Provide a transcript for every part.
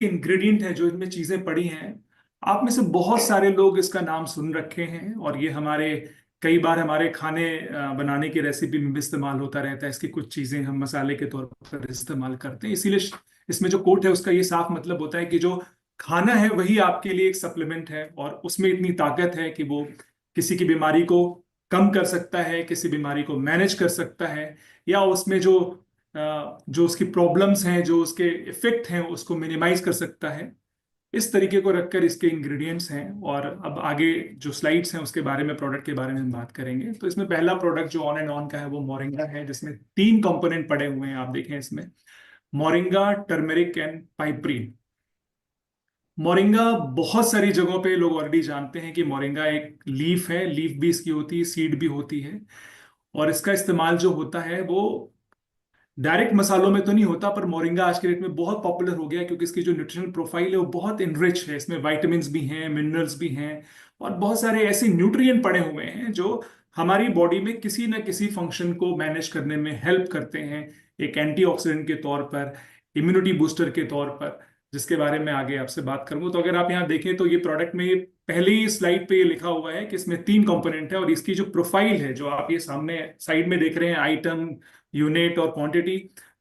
Ingredient है जो इनमें चीजें पड़ी हैं, आप में से बहुत सारे लोग इसका नाम सुन रखे हैं और ये हमारे कई बार हमारे खाने बनाने की रेसिपी में भी इस्तेमाल होता रहता है। इसकी कुछ चीजें हम मसाले के तौर पर इस्तेमाल करते हैं, इसीलिए इसमें जो कोट है उसका ये साफ मतलब होता है कि जो खाना है वही आपके लिए एक सप्लीमेंट है और उसमें इतनी ताकत है कि वो किसी की बीमारी को कम कर सकता है, किसी बीमारी को मैनेज कर सकता है, या उसमें जो उसकी प्रॉब्लम्स हैं, जो उसके इफेक्ट हैं, उसको मिनिमाइज कर सकता है। इस तरीके को रखकर इसके इंग्रेडिएंट्स हैं। और अब आगे जो स्लाइड्स हैं उसके बारे में, प्रोडक्ट के बारे में हम बात करेंगे। तो इसमें पहला प्रोडक्ट जो ऑन एंड ऑन का है वो मोरिंगा है, जिसमें 3 कंपोनेंट पड़े हुए हैं। आप देखें इसमें मोरिंगा, टर्मेरिक एंड पाइपरीन। मोरिंगा बहुत सारी जगहों पे लोग ऑलरेडी जानते हैं कि मोरिंगा एक लीफ है, लीफ भी इसकी होती है, सीड भी होती है। और इसका इस्तेमाल जो होता है वो डायरेक्ट मसालों में तो नहीं होता, पर मोरिंगा आज के डेट में बहुत पॉपुलर हो गया है क्योंकि इसकी जो न्यूट्रिशनल प्रोफाइल है वो बहुत इनरिच है। इसमें वाइटामिन्स भी हैं, मिनरल्स भी हैं और बहुत सारे ऐसे न्यूट्रिएंट पड़े हुए हैं जो हमारी बॉडी में किसी न किसी फंक्शन को मैनेज करने में हेल्प करते हैं, एक एंटीऑक्सीडेंट के तौर पर, इम्यूनिटी बूस्टर के तौर पर, जिसके बारे में आगे आपसे बात करूंगा। तो अगर आप यहाँ देखें तो ये प्रोडक्ट में, ये पहले ही स्लाइड पे ये लिखा हुआ है कि इसमें 3 कंपोनेंट है और इसकी जो प्रोफाइल है, जो आप ये सामने साइड में देख रहे हैं, आइटम, यूनिट और क्वांटिटी,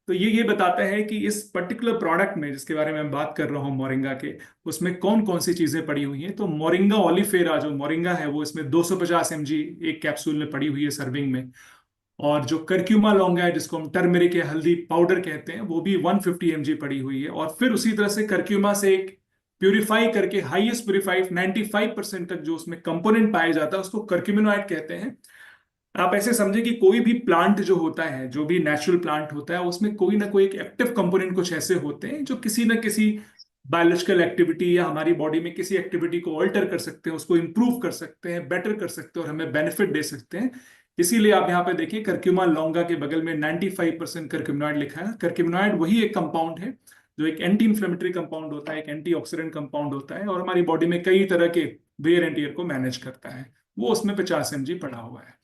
तो ये बताता है कि इस पर्टिकुलर प्रोडक्ट में जिसके बारे में मैं बात कर रहा हूँ मोरिंगा के, उसमें कौन कौन सी चीजें पड़ी हुई हैं। तो मोरिंगा ओलिफेरा जो मोरिंगा है वो इसमें 250 mg एक कैप्सूल में पड़ी हुई है सर्विंग में। और जो करक्यूमा लौंगा है जिसको हम टर्मेरिक या हल्दी पाउडर कहते हैं, वो भी 150 mg पड़ी हुई है। और फिर उसी तरह से करक्यूमा से एक प्यूरिफाई करके हाईएस्ट प्यूरिफाइड 95% तक जो उसमें कंपोनेंट पाया जाता है उसको करक्यूमिनोइड कहते हैं। आप ऐसे समझे कि कोई भी प्लांट जो होता है, जो भी नेचुरल प्लांट होता है, उसमें कोई ना कोई एक एक्टिव कंपोनेंट कुछ ऐसे होते हैं जो किसी ना किसी बायोलॉजिकल एक्टिविटी या हमारी बॉडी में किसी एक्टिविटी को ऑल्टर कर सकते हैं, उसको इंप्रूव कर सकते हैं, बेटर कर सकते हैं और हमें बेनिफिट दे सकते हैं। इसीलिए आप यहाँ पे देखिए करक्यूमा लौंगा के बगल में 95% करक्यूमिनॉइड लिखा है। करक्यूमिनॉइड वही एक कंपाउंड है जो एक एंटी इंफ्लेमेटरी कंपाउंड होता है, एक एंटीऑक्सीडेंट कंपाउंड होता है और हमारी बॉडी में कई तरह के वेयर एंड टियर को मैनेज करता है। वो उसमें 50 mg पड़ा हुआ है।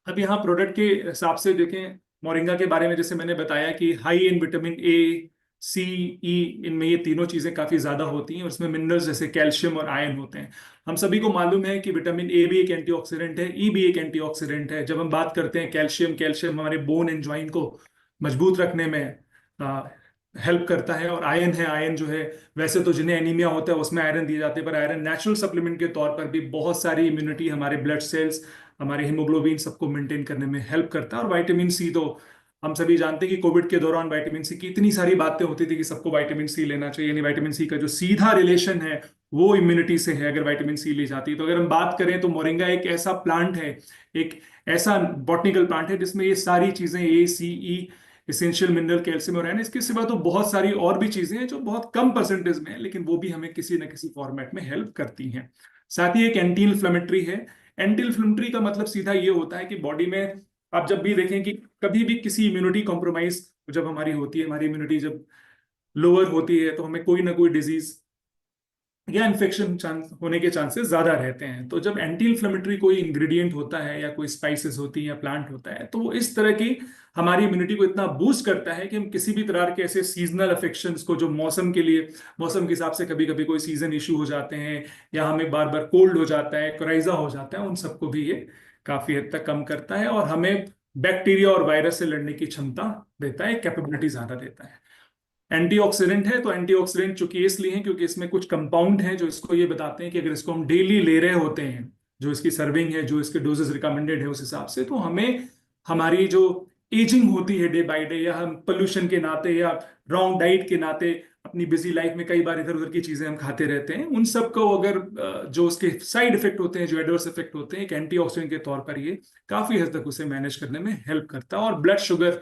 अब यहाँ प्रोडक्ट के हिसाब से देखें, मोरिंगा के बारे में जैसे मैंने बताया कि हाई इन विटामिन ए, सी, ई, इनमें ये तीनों चीजें काफी ज्यादा होती हैं और इसमें मिनरल्स जैसे कैल्शियम और आयरन होते हैं। हम सभी को मालूम है कि विटामिन ए भी एक एंटीऑक्सीडेंट है, ई भी एक एंटीऑक्सीडेंट है। जब हम बात करते हैं कैल्शियम, कैल्शियम हमारे बोन एंड ज्वाइन को मजबूत रखने में हेल्प करता है। और आयरन है, आयरन जो है, वैसे तो जिन्हें एनीमिया होता है उसमें आयरन दिए जाते हैं, पर आयरन नेचुरल सप्लीमेंट के तौर पर भी बहुत सारी इम्यूनिटी, हमारे ब्लड सेल्स, हमारे हीमोग्लोबिन सबको मेंटेन करने में हेल्प करता है। और विटामिन सी तो हम सभी जानते हैं कि कोविड के दौरान विटामिन सी की इतनी सारी बातें होती थी कि सबको विटामिन सी लेना चाहिए, यानी विटामिन सी का जो सीधा रिलेशन है वो इम्यूनिटी से है अगर विटामिन सी ली जाती है। तो अगर हम बात करें तो मोरिंगा एक ऐसा प्लांट है, एक ऐसा बॉटनिकल प्लांट है जिसमें ये सारी चीजें, ए, सी, ई, इसेंशियल मिनरल, कैल्शियम और आयरन, इसके सिवा तो बहुत सारी और भी चीजें हैं जो बहुत कम परसेंटेज में है, लेकिन वो भी हमें किसी न किसी फॉर्मेट में हेल्प करती हैं। साथ ही एक एंटी इन्फ्लेमेटरी है। एंटी इन्फ्लेमेटरी का मतलब सीधा ये होता है कि बॉडी में आप जब भी देखें कि कभी भी किसी इम्यूनिटी कॉम्प्रोमाइज जब हमारी होती है, हमारी इम्यूनिटी जब लोअर होती है, तो हमें कोई ना कोई डिजीज या इन्फेक्शन चांस होने के चांसेस ज्यादा रहते हैं। तो जब एंटी इन्फ्लेमेटरी कोई इंग्रेडिएंट होता है या कोई स्पाइसेस होती है या प्लांट होता है, तो वो इस तरह की हमारी इम्यूनिटी को इतना बूस्ट करता है कि हम किसी भी तरह के ऐसे सीजनल अफेक्शंस को, जो मौसम के लिए, मौसम के हिसाब से कभी कभी कोई सीजन इशू हो जाते हैं या हमें बार बार कोल्ड हो जाता है, कोराइजा हो जाता है, उन सबको भी ये काफी हद तक कम करता है और हमें बैक्टीरिया और वायरस से लड़ने की क्षमता देता है, कैपेबिलिटी ज्यादा देता है। एंटीऑक्सीडेंट है, तो एंटीऑक्सीडेंट चूंकि इसलिए है क्योंकि इसमें कुछ कंपाउंड हैं जो इसको ये बताते हैं कि अगर इसको हम डेली ले रहे होते हैं, जो इसकी सर्विंग है, जो इसके डोजेस रिकमेंडेड है उस हिसाब से, तो हमें हमारी जो एजिंग होती है डे बाय डे, या हम पोल्यूशन के नाते या रॉन्ग डाइट के नाते अपनी बिजी लाइफ में कई बार इधर उधर की चीजें हम खाते रहते हैं, उन सब को अगर जो उसके साइड इफेक्ट होते हैं, जो एडवर्स इफेक्ट होते हैं, एक एंटीऑक्सीडेंट के तौर पर ये काफी हद तक उसे मैनेज करने में हेल्प करता है। और ब्लड शुगर,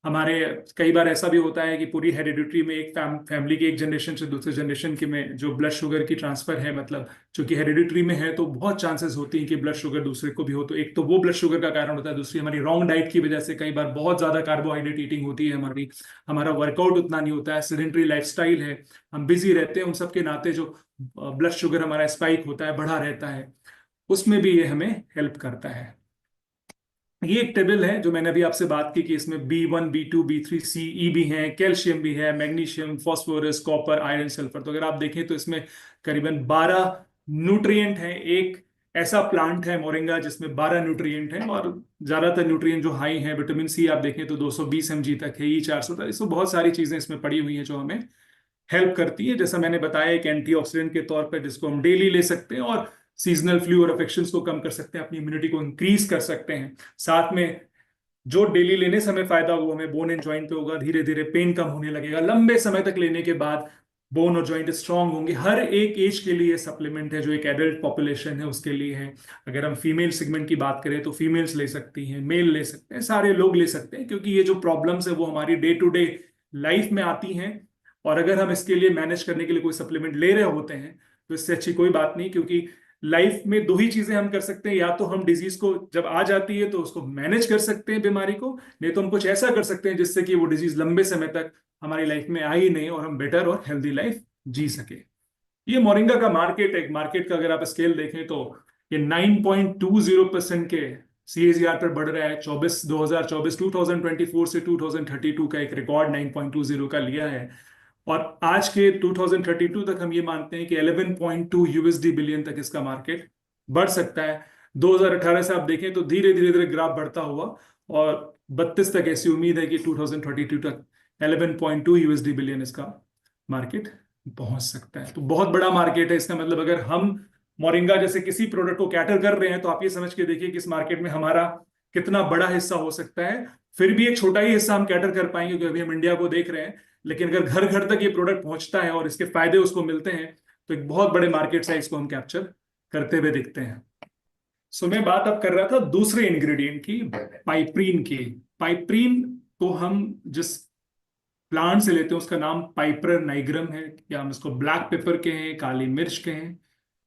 हमारे कई बार ऐसा भी होता है कि पूरी हेरिडिटरी में एक फैमिली की एक जनरेशन से दूसरे जनरेशन के में जो ब्लड शुगर की ट्रांसफर है, मतलब चूंकि हेरिडिटरी में है तो बहुत चांसेस होती हैं कि ब्लड शुगर दूसरे को भी हो। तो एक तो वो ब्लड शुगर का कारण होता है, दूसरी हमारी रॉन्ग डाइट की वजह से कई बार बहुत ज्यादा कार्बोहाइड्रेट ईटिंग होती है हमारी, हमारा वर्कआउट उतना नहीं होता है, सेडेंटरी लाइफस्टाइल है, हम बिजी रहते हैं, उन सब के नाते जो ब्लड शुगर हमारा स्पाइक होता है, बढ़ा रहता है, उसमें भी ये हमें हेल्प करता है। ये एक टेबल है जो मैंने अभी आपसे बात की कि इसमें B1 B2 B3 C E भी है, कैल्शियम भी है, magnesium, phosphorus, copper, iron, sulphur. तो अगर आप देखें तो इसमें करीबन 12 न्यूट्रिएंट है। एक ऐसा प्लांट है मोरिंगा जिसमें 12 न्यूट्रिएंट है, और ज्यादातर न्यूट्रिएंट जो हाई है, विटामिन सी आप देखें तो 220 mg तक है, ई 400 तक। इसमें बहुत सारी चीजें इसमें पड़ी हुई हैं जो हमें हेल्प करती है। जैसा मैंने बताया, एक एंटीऑक्सीडेंट के तौर पर जिसको हम डेली ले सकते हैं, और सीजनल फ्लू और अफेक्शंस को कम कर सकते हैं, अपनी इम्यूनिटी को इंक्रीज कर सकते हैं। साथ में जो डेली लेने से हमें फायदा वो हमें बोन एंड जॉइंट पे होगा, धीरे धीरे पेन कम होने लगेगा, लंबे समय तक लेने के बाद बोन और जॉइंट स्ट्रांग होंगे। हर एक एज के लिए सप्लीमेंट है, जो एक एडल्ट पॉपुलेशन है उसके लिए है। अगर हम फीमेल सेगमेंट की बात करें तो फीमेल्स ले सकती हैं, मेल ले सकते हैं, सारे लोग ले सकते हैं, क्योंकि ये जो प्रॉब्लम्स है वो हमारी डे टू डे लाइफ में आती हैं। और अगर हम इसके लिए मैनेज करने के लिए कोई सप्लीमेंट ले रहे होते हैं तो इससे अच्छी कोई बात नहीं, क्योंकि लाइफ में दो ही चीजें हम कर सकते हैं। या तो हम डिजीज को जब आ जाती है तो उसको मैनेज कर सकते हैं बीमारी को, नहीं तो हम कुछ ऐसा कर सकते हैं जिससे कि वो डिजीज लंबे समय तक हमारी लाइफ में आई नहीं और हम बेटर और हेल्दी लाइफ जी सके। ये मोरिंगा का मार्केट है। मार्केट का अगर आप स्केल देखें तो ये 9.20% के CAGR पर बढ़ रहा है। 2024 से 2032 का एक रिकॉर्ड 9.20 का लिया है। और आज के 2032 तक हम ये मानते हैं कि 11.2 USD बिलियन तक इसका मार्केट बढ़ सकता है। 2018 से आप देखें तो धीरे धीरे धीरे ग्राफ बढ़ता हुआ, और 32 तक ऐसी उम्मीद है कि 2032 तक 11.2 USD बिलियन इसका मार्केट पहुंच सकता है। तो बहुत बड़ा मार्केट है। इसका मतलब अगर हम मोरिंगा जैसे किसी प्रोडक्ट को कैटर कर रहे हैं तो आप ये समझ के देखिए कि इस मार्केट में हमारा कितना बड़ा हिस्सा हो सकता है। फिर भी एक छोटा ही हिस्सा हम कैटर कर पाएंगे क्योंकि अभी हम इंडिया को देख रहे हैं, लेकिन अगर घर घर तक ये प्रोडक्ट पहुंचता है और इसके फायदे उसको मिलते हैं तो एक बहुत बड़े मार्केट साइज को हम कैप्चर करते हुए दिखते हैं। सो मैं बात अब कर रहा था दूसरे इंग्रेडिएंट की, पाइप्रीन की। पाइप्रीन को हम जिस प्लांट से लेते हैं उसका नाम पाइपर नाइग्रम है, या हम इसको ब्लैक पेपर के हैं, काली मिर्च के हैं,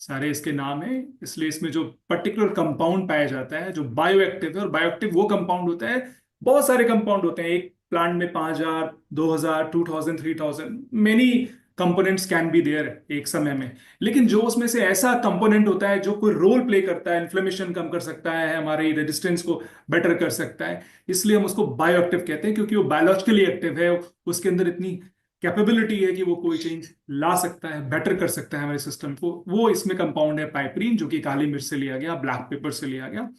सारे इसके नाम है। इसलिए इसमें जो पर्टिकुलर कंपाउंड पाया जाता है जो बायो एक्टिव है, और बायो एक्टिव वो कंपाउंड होता है, बहुत सारे कंपाउंड होते हैं एक प्लांट में, 5,000 2,000 2,000 3,000 many components can be there एक समय में। लेकिन जो उसमें से ऐसा कंपोनेंट होता है जो कोई रोल प्ले करता है, इन्फ्लेमेशन कम कर सकता है, हमारी रेजिस्टेंस को बेटर कर सकता है, इसलिए हम उसको बायो एक्टिव कहते हैं, क्योंकि वो बायोलॉजिकली एक्टिव है। उसके अंदर इतनी कैपेबिलिटी है कि वो कोई चेंज ला सकता है, बेटर कर सकता है हमारे सिस्टम को। वो इसमें कंपाउंड है पाइपरीन, जो कि काली मिर्च से लिया गया, ब्लैक पेपर से लिया गया।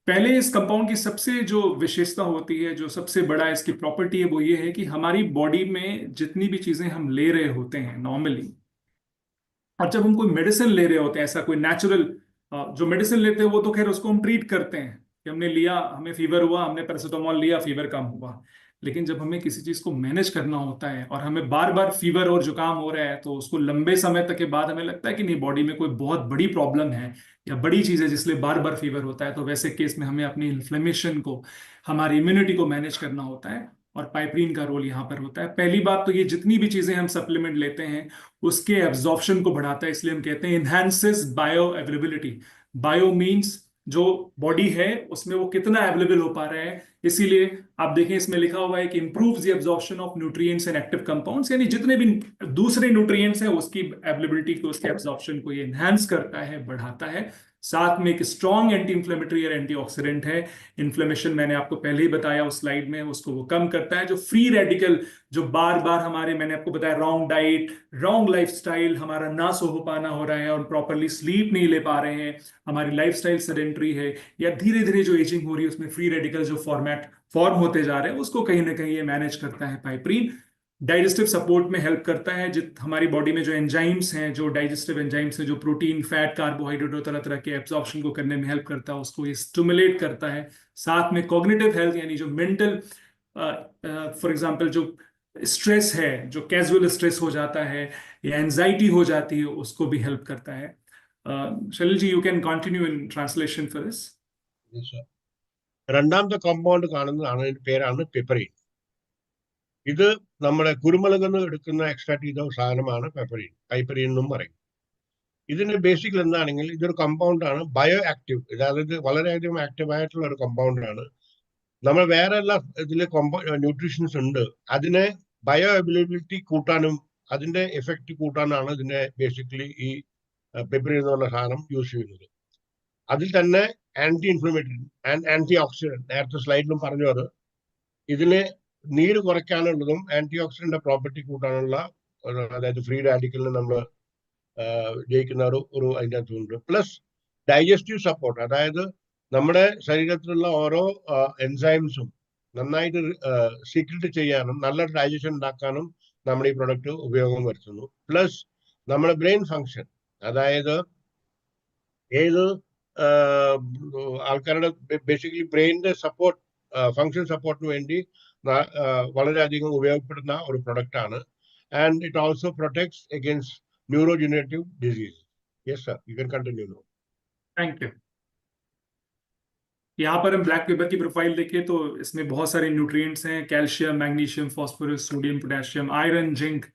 पहले इस कंपाउंड की सबसे जो विशेषता होती है, जो सबसे बड़ा इसकी प्रॉपर्टी है, वो ये है कि हमारी बॉडी में जितनी भी चीजें हम ले रहे होते हैं नॉर्मली, और जब हम कोई मेडिसिन ले रहे होते हैं, ऐसा कोई नेचुरल जो मेडिसिन लेते हैं वो तो खैर उसको हम ट्रीट करते हैं कि हमने लिया, हमें फीवर हुआ, हमने पैरासिटामोल लिया, फीवर कम हुआ। लेकिन जब हमें किसी चीज को मैनेज करना होता है और हमें बार बार फीवर और जुकाम हो रहा है, तो उसको लंबे समय तक के बाद हमें लगता है कि नहीं, बॉडी में कोई बहुत बड़ी प्रॉब्लम है या बड़ी चीज है जिसलिए बार बार फीवर होता है, तो वैसे केस में हमें अपनी इन्फ्लेमेशन को, हमारी इम्यूनिटी को मैनेज करना होता है, और पाइपरीन का रोल यहाँ पर होता है। पहली बात तो ये जितनी भी चीजें हम सप्लीमेंट लेते हैं उसके एब्जॉर्प्शन को बढ़ाता है, इसलिए हम कहते हैं इनहैंसेस बायो अवेलेबिलिटी। बायो मीन्स जो बॉडी है उसमें वो कितना अवेलेबल हो पा रहा है। इसीलिए आप देखें इसमें लिखा हुआ है कि improves the absorption of nutrients and active compounds, यानी जितने भी दूसरे न्यूट्रिएंट्स हैं उसकी अवेलेबिलिटी को, उसके एब्जॉर्प्शन को ये एनहांस करता है, बढ़ाता है। साथ में एक स्ट्रॉन्ग एंटी इंफ्लेमेटरी और एंटीऑक्सीडेंट है। इन्फ्लेमेशन मैंने आपको पहले ही बताया उस स्लाइड में, उसको वो कम करता है। जो फ्री रेडिकल, जो बार बार हमारे, मैंने आपको बताया, रॉन्ग डाइट, रॉन्ग लाइफस्टाइल, हमारा ना सो हो पाना हो रहा है और प्रॉपरली स्लीप नहीं ले पा रहे हैं, हमारी लाइफस्टाइल सेडेंटरी है, या धीरे धीरे जो एजिंग हो रही है उसमें फ्री रेडिकल जो फॉर्म होते जा रहे हैं, उसको कहीं ना कहीं ये मैनेज करता है पाइपरीन। डाइजेस्टिव सपोर्ट में हेल्प करता है। जित हमारी बॉडी में जो एंजाइम्स हैं, जो डाइजेस्टिव एंजाइम्स हैं, जो प्रोटीन, फैट, कार्बोहाइड्रेट और तरह तरह के एब्जॉर्प्शन को करने में हेल्प करता है, उसको ये स्टिमुलेट करता है। साथ में कॉग्निटिव हेल्थ, यानी जो मेंटल, फॉर एग्जांपल जो स्ट्रेस है, जो कैजुअल स्ट्रेस हो जाता है या एंजाइटी हो जाती है, उसको भी हेल्प करता है। Shail ji, you can continue in translation for this. രണ്ടാമത്തെ കോമ്പൗണ്ട് കാണുന്നതാണ്, അതിന്റെ പേരാണ് പെപ്പറിൻ. ഇത് നമ്മുടെ കുരുമുളക് നിന്ന് എടുക്കുന്ന എക്സ്ട്രാക്ട് ചെയ്ത സാധനമാണ് പെപ്പറിൻ, പൈപ്പറിൻ എന്നും പറയും. ഇതിന്റെ ബേസിക്കൽ എന്താണെങ്കിൽ ഇതൊരു കമ്പൗണ്ട് ആണ്, ബയോ ആക്റ്റീവ്, അതായത് വളരെയധികം ആക്റ്റീവ് ആയിട്ടുള്ള ഒരു കമ്പൗണ്ട് ആണ്. നമ്മൾ വേറെ എല്ലാ ഇതിലെ ന്യൂട്രീഷൻസ് ഉണ്ട്, അതിനെ ബയോ അവൈലബിലിറ്റി കൂട്ടാനും അതിന്റെ എഫക്റ്റ് കൂട്ടാനാണ് ഇതിനെ ബേസിക്കലി ഈ പെപ്പറിൻ എന്ന് പറഞ്ഞ സാധനം യൂസ് ചെയ്യുന്നത്. അതിൽ തന്നെ anti inflammatory and anti oxidant, നേരത്തെ സ്ലൈഡിലും പറഞ്ഞു അത്. ഇതിന് നീര് കുറയ്ക്കാനുള്ളതും ആന്റി ഓക്സിഡന്റ് പ്രോപ്പർട്ടി കൂട്ടാനുള്ള അതായത് ഫ്രീ റാഡിക്കലിന് നമ്മൾ ജയിക്കുന്ന ഒരു അതിൻ്റെ അകത്തുണ്ട്. പ്ലസ് ഡൈജസ്റ്റീവ് സപ്പോർട്ട്, അതായത് നമ്മുടെ ശരീരത്തിലുള്ള ഓരോ എൻസൈംസും നന്നായിട്ട് സീക്രട്ട് ചെയ്യാനും നല്ല ഡൈജഷൻ ഉണ്ടാക്കാനും നമ്മൾ ഈ പ്രൊഡക്റ്റ് ഉപയോഗം വരുത്തുന്നു. പ്ലസ് നമ്മുടെ ബ്രെയിൻ ഫങ്ഷൻ, അതായത് ഏത് ആൾക്കാരുടെ ബേസിക്കലി ബ്രെയിനിന്റെ സപ്പോർട്ട് ഫങ്ഷൻ സപ്പോർട്ടിന് വേണ്ടി വളരെയധികം ഉപയോഗപ്പെടുന്ന ഒരു പ്രൊഡക്റ്റ് ആണ്. And it also protects against neurodegenerative disease. Yes sir, you can continue now. Thank you. यहाँ पर हम ब्लैक पेपर की प्रोफाइल देखें तो इसमें बहुत सारे न्यूट्रिएंट्स हैं, calcium, magnesium, phosphorus, sodium, potassium, iron, zinc,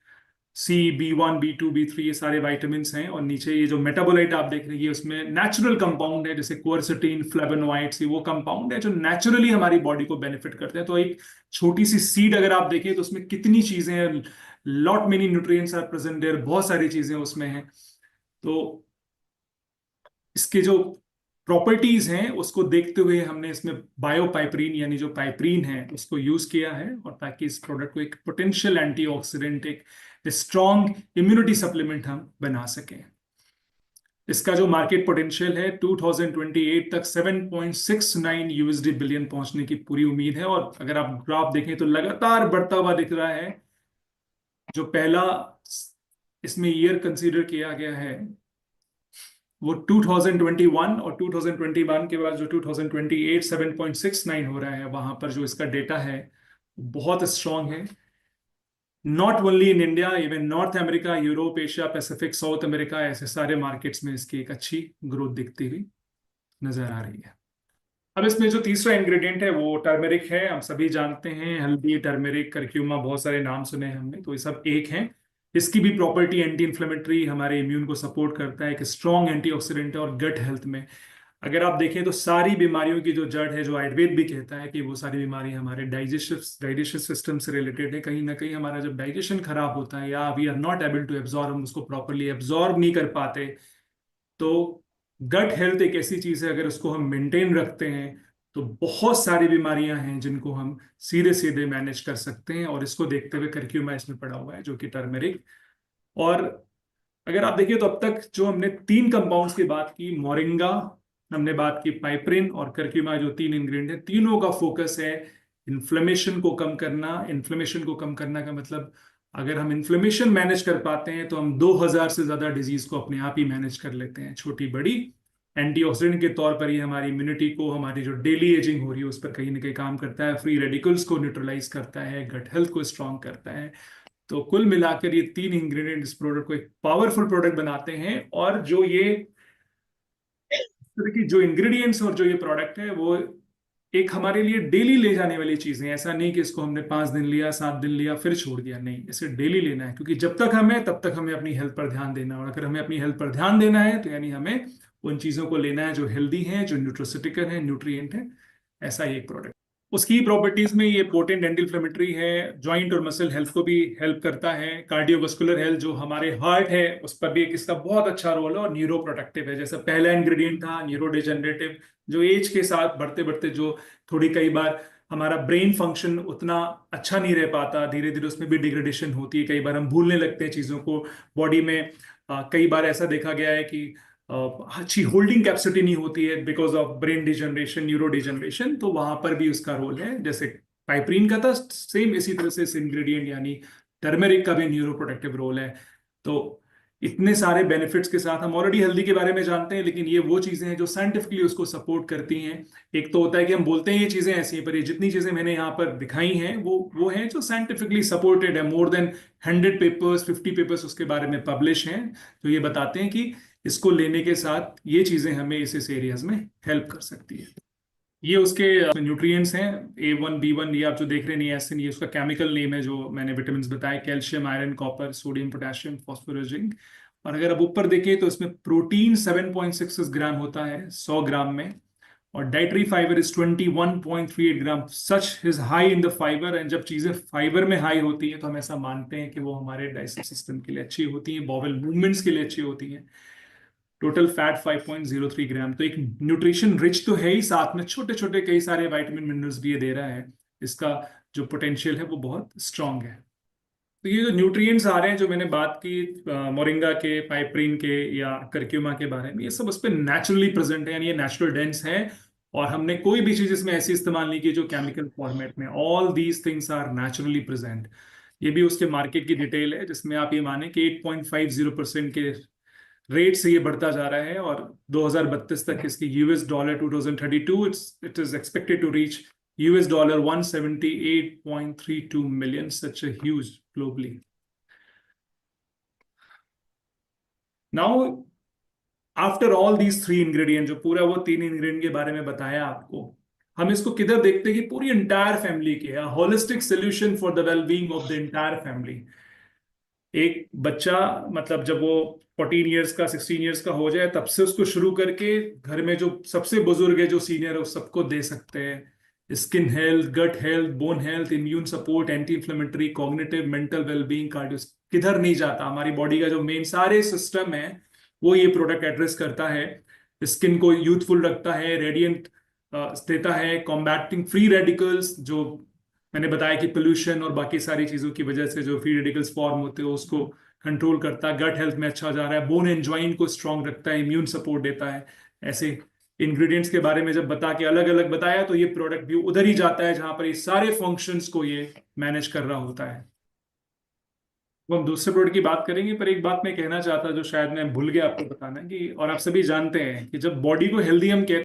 C, B1, B2, B3, ये सारे वाइटामिन्स हैं। और नीचे ये जो मेटाबोलाइट आप देख रहे हैं, उसमें नेचुरल कंपाउंड है, जैसे क्वर्सेटीन, फ्लेवोनोइड्स, वो कंपाउंड है जो नेचुरली हमारी बॉडी को बेनिफिट करते हैं। तो एक छोटी सी सीड अगर आप देखें तो उसमें कितनी चीजें हैं, lot many nutrients are present there, बहुत सारी चीजें उसमें हैं। तो इसके जो प्रॉपर्टीज हैं उसको देखते हुए हमने इसमें बायोपाइपरीन यानी जो पाइपरीन है उसको यूज किया है, और ताकि इस प्रोडक्ट को एक पोटेंशियल एंटीऑक्सीडेंट, एक स्ट्रॉन्ग इम्यूनिटी सप्लीमेंट हम बना सकें। इसका जो मार्केट पोटेंशियल है 2028 तक $7.69 बिलियन पहुंचने की पूरी उम्मीद है। और अगर आप ग्राफ देखें तो लगातार बढ़ता हुआ दिख रहा है। जो पहला इसमें ईयर कंसीडर किया गया है वो 2021, और 2021 के बाद जो 2028 7.69 हो रहा है, वहां पर जो इसका डेटा है बहुत स्ट्रांग है। Not only in India, even north America, Europe, Asia Pacific, south America, ऐसे सारे मार्केट्स में इसकी एक अच्छी ग्रोथ दिखती हुई नजर आ रही है। अब इसमें जो तीसरा इंग्रेडिएंट है वो टर्मेरिक है। हम सभी जानते हैं हल्दी, टर्मेरिक, करक्यूमा, बहुत सारे नाम सुने हैं हमने, तो ये सब एक हैं। इसकी भी प्रॉपर्टी एंटी इन्फ्लेमेटरी, हमारे इम्यून को सपोर्ट करता है, एक स्ट्रॉन्ग एंटीऑक्सीडेंट है। और गट हेल्थ में अगर आप देखें तो सारी बीमारियों की जो जड़ है, जो आयुर्वेद भी कहता है कि वो सारी बीमारी हमारे डाइजेस्टिव सिस्टम से रिलेटेड है। कहीं ना कहीं हमारा जब डाइजेशन खराब होता है या we are not able to absorb, हम उसको प्रॉपरली एब्जॉर्ब नहीं कर पाते, तो गट हेल्थ एक ऐसी चीज है, अगर उसको हम मेंटेन रखते हैं तो बहुत सारी बीमारियां हैं जिनको हम सीधे सीधे मैनेज कर सकते हैं। और इसको देखते हुए करक्यूमा इसमें पड़ा हुआ है, जो कि टर्मेरिक। और अगर आप देखिए तो अब तक जो हमने 3 कंपाउंड्स की बात की, मोरिंगा, हमने बात की पाइपरिन और करक्यूमा, जो 3 इंग्रेडिएंट है, तीनों का फोकस है इन्फ्लेमेशन को कम करना। इन्फ्लेमेशन को कम करना का मतलब, अगर हम इन्फ्लेमेशन मैनेज कर पाते हैं तो हम 2000 से ज्यादा डिजीज को अपने आप ही मैनेज कर लेते हैं, छोटी बड़ी। एंटीऑक्सीडेंट के तौर पर ये हमारी इम्यूनिटी को, हमारी जो डेली एजिंग हो रही है उस पर कहीं ना कहीं काम करता है, फ्री रेडिकल्स को न्यूट्रलाइज करता है, गट हेल्थ को स्ट्रॉन्ग करता है। तो कुल मिलाकर ये 3 इंग्रेडिएंट इस प्रोडक्ट को एक पावरफुल प्रोडक्ट बनाते हैं। और जो ये तरह की जो इंग्रेडिएंट्स और जो ये प्रोडक्ट है वो एक हमारे लिए डेली ले जाने वाली चीजें। ऐसा नहीं कि इसको हमने 5 दिन लिया, 7 दिन लिया, फिर छोड़ दिया, नहीं, इसे डेली लेना है। क्योंकि जब तक हमें, तब तक हमें अपनी हेल्थ पर ध्यान देना है। और अगर हमें अपनी हेल्थ पर ध्यान देना है तो यानी हमें उन चीजों को लेना है जो हेल्दी है, जो न्यूट्रोसिटिकल है, न्यूट्रिएंट है। ऐसा ही एक प्रोडक्ट। उसकी प्रॉपर्टीज में ये पोटेंट एंटी इन्फ्लेमेटरी है, जॉइंट और मसल हेल्थ को भी हेल्प करता है, कार्डियोवास्कुलर हेल्थ, जो हमारे हार्ट है उस पर भी एक इसका बहुत अच्छा रोल है, और न्यूरो प्रोटेक्टिव है। जैसे पहला इंग्रेडिएंट था न्यूरो डिजेनरेटिव, जो एज के साथ बढ़ते बढ़ते जो थोड़ी कई बार हमारा ब्रेन फंक्शन उतना अच्छा नहीं रह पाता, धीरे धीरे उसमें भी डिग्रेडेशन होती है, कई बार हम भूलने लगते हैं चीज़ों को बॉडी में। कई बार ऐसा देखा गया है कि अच्छी होल्डिंग कैपेसिटी नहीं होती है because of brain degeneration, neuro degeneration, तो वहां पर भी उसका रोल है। जैसे पाइपरीन का था, सेम इसी तरह से इस इंग्रेडिएंट यानी टर्मेरिक का भी न्यूरो प्रोटेक्टिव रोल है। तो इतने सारे बेनिफिट्स के साथ हम ऑलरेडी हल्दी के बारे में जानते हैं, लेकिन ये वो चीजें हैं जो साइंटिफिकली उसको सपोर्ट करती हैं। एक तो होता है कि हम बोलते हैं ये चीजें ऐसी हैं, पर ये जितनी चीजें मैंने यहाँ पर दिखाई हैं वो हैं जो साइंटिफिकली सपोर्टेड है। मोर देन 100 पेपर्स, 50 पेपर्स उसके बारे में पब्लिश हैं, तो ये बताते हैं कि इसको लेने के साथ ये चीजें हमें इस एरियाज में हेल्प कर सकती है। ये उसके न्यूट्रिएंट्स हैं, A1, B1, ये आप जो देख रहे हैं नियासिन, ये उसका केमिकल नेम है जो मैंने विटामिन बताए, calcium, iron, copper, sodium, potassium, phosphorus, zinc. और अगर अब ऊपर देखें तो इसमें प्रोटीन 7.66 ग्राम होता है 100 ग्राम में, और dietary fibre is 21.38 gram. Such is high in the fibre, and जब चीजें फाइबर में हाई होती हैं तो हम ऐसा मानते हैं कि वो हमारे डाइजेस्टिव सिस्टम के लिए अच्छी होती हैं, बॉवल मूवमेंट्स के लिए अच्छी होती हैं। टोटल फैट 5.03 ग्राम। तो एक न्यूट्रिशन रिच तो है ही, साथ में छोटे छोटे कई सारे वाइटामिन मिनरल्स भी ये दे रहा है। इसका जो पोटेंशियल है वो बहुत स्ट्रांग है। तो ये जो न्यूट्रिएंट्स आ रहे हैं जो मैंने बात की मोरिंगा के, पाइपरीन के या करक्यूमा के बारे में, ये सब उस पर नेचुरली प्रेजेंट है, यानी ये नेचुरल डेंस है। और हमने कोई भी चीज इसमें ऐसी इस्तेमाल नहीं की जो केमिकल फॉर्मेट में। All these things are naturally present. ये भी उसके मार्केट की डिटेल है, जिसमें आप ये माने कि 8.50% के रेट से ये बढ़ता जा रहा है। और 2032 तक इसकी US dollar 2032 it is expected to reach US dollar 178.32 million, such a huge globally. Now, after all these three ingredients, जो पूरा वो तीन इंग्रेडिएंट के बारे में बताया आपको, हम इसको किधर देखते हैं कि पूरी इंटायर फैमिली की है, holistic solution for the well being of the entire family. एक बच्चा मतलब जब वो 14 ईयर्स का 16 ईयर्स का हो जाए, तब से उसको शुरू करके घर में जो सबसे बुजुर्ग है, जो सीनियर है, उस सबको दे सकते हैं। Skin health, gut health, bone health, immune support, anti inflammatory, cognitive, mental wellbeing, cardio, किधर नहीं जाता। हमारी बॉडी का जो मेन सारे सिस्टम है वो ये प्रोडक्ट एड्रेस करता है। स्किन को यूथफुल रखता है, रेडियंट देता है, कॉम्बैटिंग फ्री रेडिकल्स, जो मैंने बताया कि पोल्यूशन और बाकी सारी चीजों की वजह से जो फ्री रेडिकल्स फॉर्म होते हैं उसको कंट्रोल करता है। गट हेल्थ में अच्छा जा रहा है, बोन एंड जॉइंट को स्ट्रांग रखता है, इम्यून सपोर्ट देता है। ऐसे इंग्रेडिएंट्स के बारे में जब बता के अलग अलग बताया, तो ये प्रोडक्ट भी उधर ही जाता है जहां पर ये सारे फंक्शंस को ये मैनेज कर रहा होता है। वो हम दूसरे प्रोडक्ट की बात करेंगे, पर एक बात मैं कहना चाहता जो शायद मैं भूल गया आपको बताना, कि और आप सभी जानते हैं कि जब बॉडी को हेल्दी हम कहते